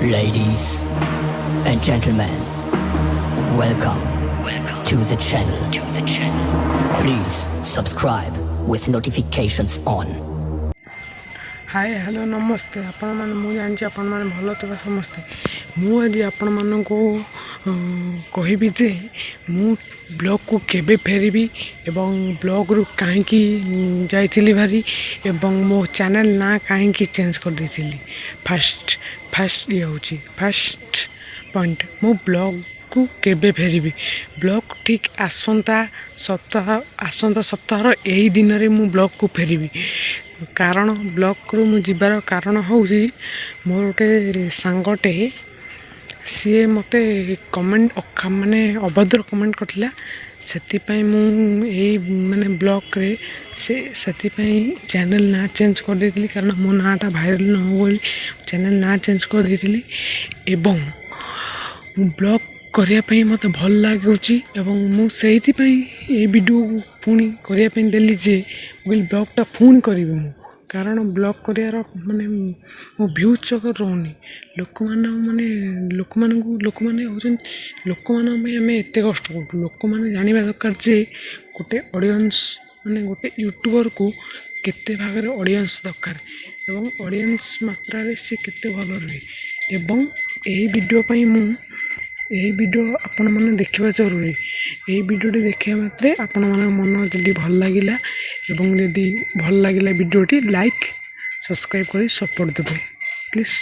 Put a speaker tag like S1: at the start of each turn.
S1: Ladies and gentlemen, welcome to the channel. Please subscribe with notifications on.
S2: Hi hello नमस्ते आपण मैंने मुझे जानी आपण मैंने भल थे समस्ते मुझे आपण मान को कहबी जे मु ब्लॉग को केबे फेरबी एवं ब्लॉग रु कहीं जाइली भारी एवं मो चैनल ना कहीं चेंज कर देती फास्ट ये हूँ फास्ट पॉइंट मु ब्लॉग को केबे फेरबी ब्लॉग ठीक आसंता सप्ताह यही दिन में मु ब्लॉग को फेरबी कारण ब्लॉग रु मुझार कारण हूँ मोर गोटे सांगटे सी मत कमेंट माने अभद्र कमेंट करथिला सेतिपई मु माने ब्लॉग रे से चैनल ना चेंज कर देथिली कारण मो नाटा भाइरल न हो बोली चैनल ना चेंज कर देथिली एवं ब्लॉग करने मत भल लगुच मुझे वीडियो पुणी करने देली जे ब्लॉगटा पुणी करी मु कारण ब्लॉग कर माने मो भ्यूज चक्कर रोनी लोक मैंने लोक मैंने एत कष्ट कर लोक मैंने जानवा दरकार जे गोटे ऑडियंस माने गोटे यूट्यूबर को केते भाग ऑडियंस दरकार एवं ऑडियंस मात्रा रे से केते भल रहे एवं यही वीडियो पई मु यही वीडियो आपण मैंने देखा जरूरी यही वीडियो देखा मात्रे आपण मन जदि भल लगिला एवं जदि भल लगिला वीडियोटी लाइक सब्सक्राइब कर सपोर्ट देबे प्लीज।